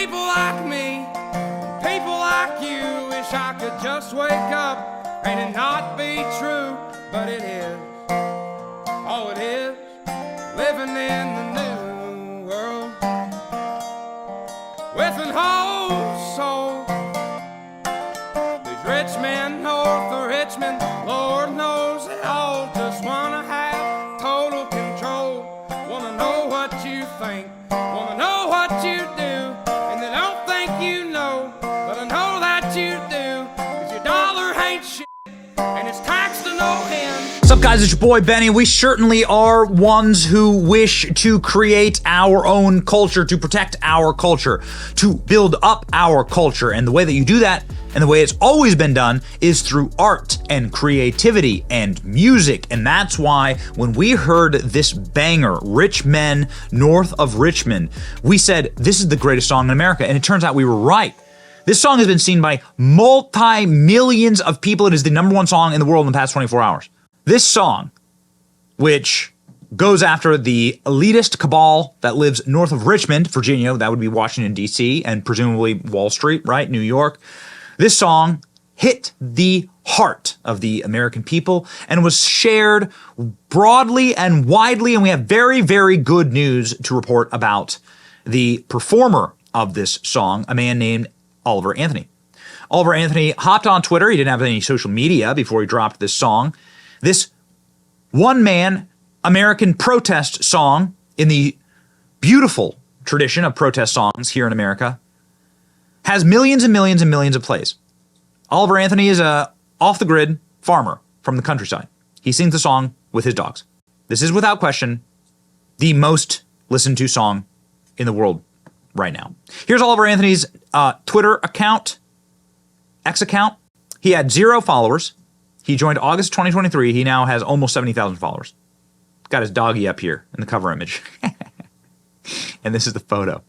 people like me, people like you, wish I could just wake up and it not be true, but it is. Oh, it is living in the new world with an whole soul. These rich men north of Richmond, Lord knows they all just wanna have total control. Wanna know what you think, wanna know what you do, and they don't think you know, but I know that you do, 'cause your dollar ain't shit, and it's taxed to no end. What's up, guys? It's your boy Benny. We certainly are ones who wish to create our own culture, to protect our culture, to build up our culture. And the way that you do that, and the way it's always been done, is through art and creativity and music. And that's why when we heard this banger, Rich Men North of Richmond, we said, this is the greatest song in America. And it turns out we were right. This song has been seen by multi-millions of people. It is the #1 song in the world in the past 24 hours. This song, which goes after the elitist cabal that lives north of Richmond, Virginia, that would be Washington, D.C., and presumably Wall Street, right? New York. This song hit the heart of the American people and was shared broadly and widely, and we have very, very good news to report about the performer of this song, a man named Oliver Anthony. Oliver Anthony hopped on Twitter. He didn't have any social media before he dropped this song. This one-man American protest song in the beautiful tradition of protest songs here in America has millions and millions and millions of plays. Oliver Anthony is a off-the-grid farmer from the countryside. He sings the song with his dogs. This is, without question, the most listened to song in the world right now. Here's Oliver Anthony's Twitter account, X account. He had 0 followers. He joined August 2023. He now has almost 70,000 followers. Got his doggy up here in the cover image. And this is the photo.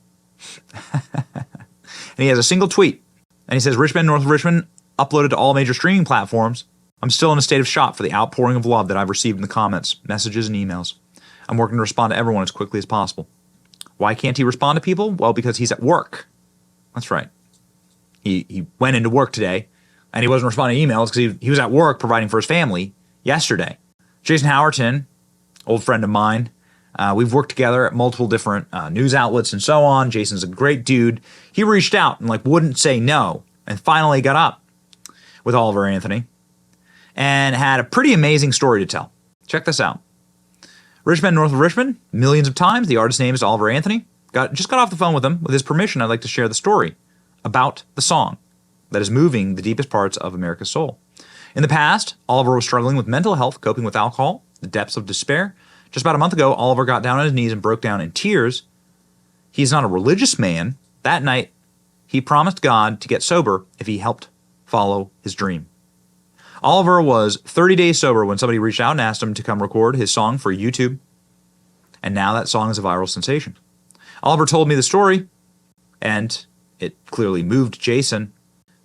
And he has a single tweet. And he says, Rich Men North of Richmond uploaded to all major streaming platforms. I'm still in a state of shock for the outpouring of love that I've received in the comments, messages, and emails. I'm working to respond to everyone as quickly as possible. Why can't he respond to people? Well, because he's at work. That's right. He went into work today, and he wasn't responding to emails because he was at work providing for his family yesterday. Jason Howerton, old friend of mine, we've worked together at multiple different news outlets and so on. Jason's a great dude. He reached out and wouldn't say no, and finally got up with Oliver Anthony and had a pretty amazing story to tell. Check this out. Rich Men North of Richmond, millions of times. The artist's name is Oliver Anthony. Just got off the phone with him. With his permission, I'd like to share the story about the song that is moving the deepest parts of America's soul. In the past, Oliver was struggling with mental health, coping with alcohol, the depths of despair. Just about a month ago, Oliver got down on his knees and broke down in tears. He's not a religious man. That night, he promised God to get sober if he helped follow his dream. Oliver was 30 days sober when somebody reached out and asked him to come record his song for YouTube. And now that song is a viral sensation. Oliver told me the story, and it clearly moved Jason.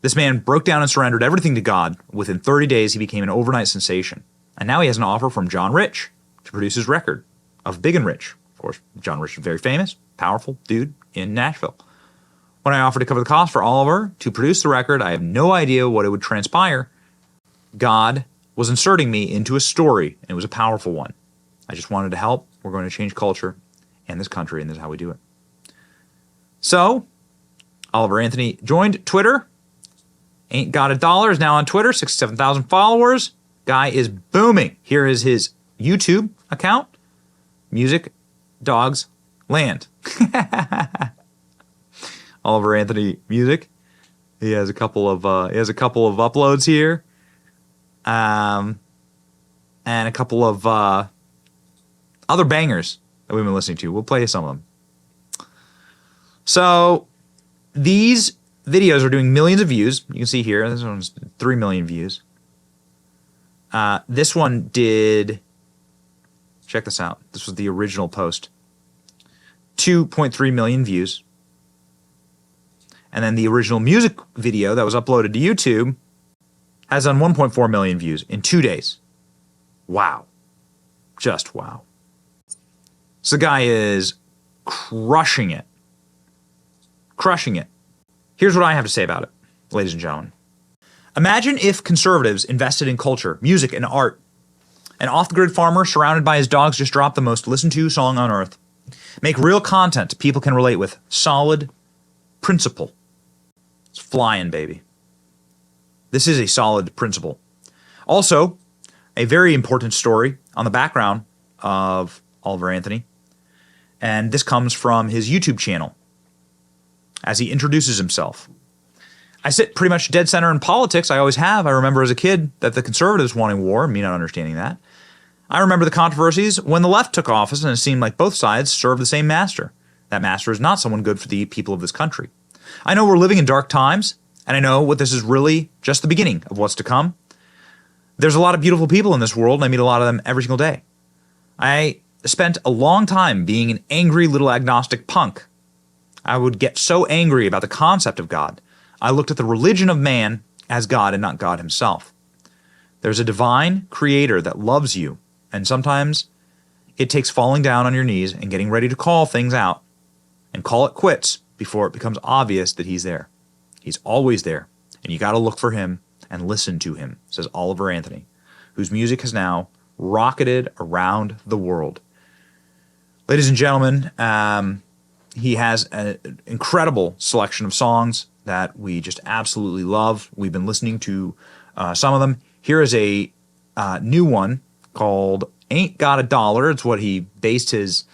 This man broke down and surrendered everything to God. Within 30 days, he became an overnight sensation. And now he has an offer from John Rich to produce his record of Big and Rich. Of course, John Rich is very famous, powerful dude in Nashville. When I offered to cover the cost for Oliver to produce the record, I have no idea what it would transpire. God was inserting me into a story, and it was a powerful one. I just wanted to help. We're going to change culture and this country, and this is how we do it. So, Oliver Anthony joined Twitter. Ain't got a dollar, is now on Twitter, 67,000 followers. Guy is booming. Here is his YouTube account, Music Dogs Land. Oliver Anthony Music. He has a couple of uploads here, and a couple of other bangers that we've been listening to. We'll play some of them. So these videos are doing millions of views. You can see here, this one's 3 million views. This one did, check this out. This was the original post. 2.3 million views. And then the original music video that was uploaded to YouTube has done 1.4 million views in 2 days. Wow. Just wow. So the guy is crushing it. crushing it. Here's what I have to say about it, ladies and gentlemen. Imagine if conservatives invested in culture, music, and art. An off-the-grid farmer surrounded by his dogs just dropped the most listened-to song on earth. Make real content people can relate with. Solid principle. It's flying, baby. This is a solid principle. Also, a very important story on the background of Oliver Anthony. And this comes from his YouTube channel as he introduces himself. I sit pretty much dead center in politics. I always have. I remember as a kid that the conservatives wanting war, me not understanding that. I remember the controversies when the left took office and it seemed like both sides served the same master. That master is not someone good for the people of this country. I know we're living in dark times, and I know what this is really just the beginning of what's to come. There's a lot of beautiful people in this world, and I meet a lot of them every single day. I spent a long time being an angry little agnostic punk. I would get so angry about the concept of God. I looked at the religion of man as God and not God himself. There's a divine creator that loves you, and sometimes it takes falling down on your knees and getting ready to call things out and call it quits before it becomes obvious that he's there. He's always there, and you got to look for him and listen to him, says Oliver Anthony, whose music has now rocketed around the world. Ladies and gentlemen, he has an incredible selection of songs that we just absolutely love. We've been listening to some of them. Here is a new one called Ain't Got a Dollar. It's what he based his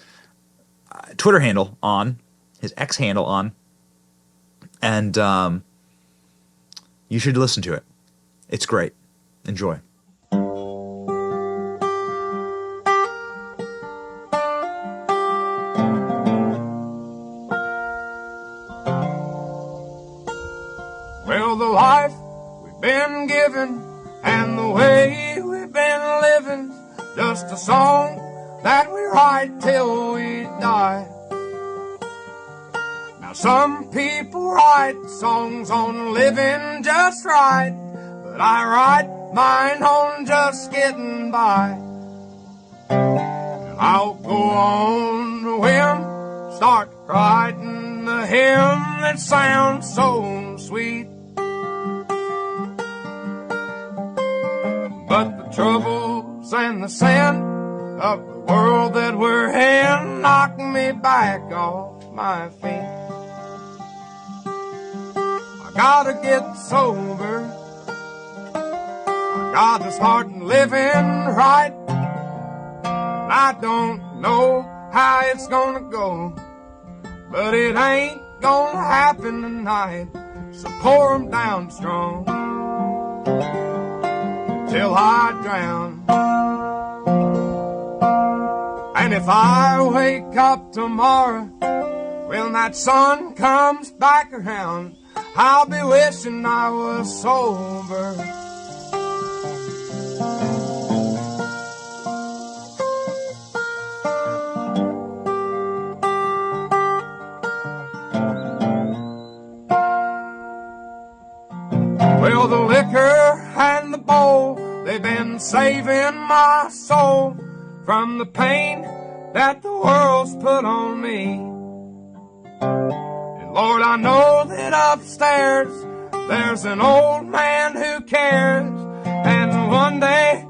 Twitter handle on, his X handle on. And you should listen to it. It's great. Enjoy. Well, the life we've been given and the way we've been living, just a song that we write till we die. Now some people write songs on living just right, but I write mine on just getting by. And I'll go on the whim, start writing the hymn that sounds so sweet. But the troubles and the sin of the world that we're in knock me back off my feet. I gotta get sober, I gotta start living right. I don't know how it's gonna go, but it ain't gonna happen tonight. So pour 'em down strong till I drown. And if I wake up tomorrow when that sun comes back around, I'll be wishing I was sober. Well, the liquor and the bowl, they've been saving my soul from the pain that the world's put on me. And Lord, I know that upstairs there's an old man who cares, and one day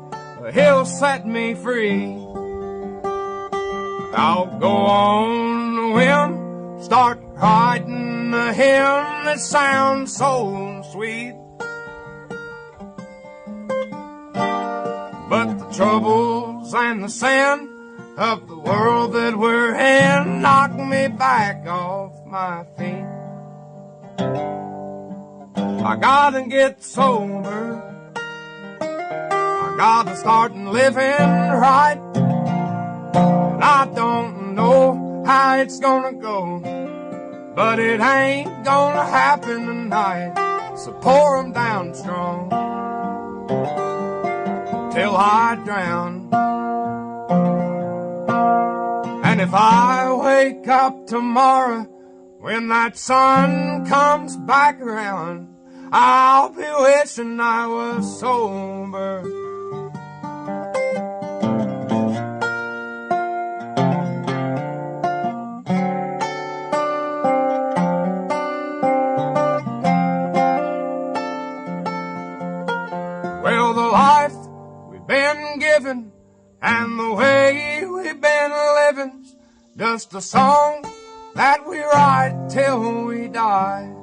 he'll set me free. I'll go on the whim, start writing a hymn that sounds so sweet. But the troubles and the sin of the world that we're in knock me back off my feet. I gotta get sober, I gotta start living right. And I don't know how it's gonna go, but it ain't gonna happen tonight. So pour 'em down strong till I drown. And if I wake up tomorrow when that sun comes back around, I'll be wishing I was sober. given and the way we've been living's just a song that we write till we die.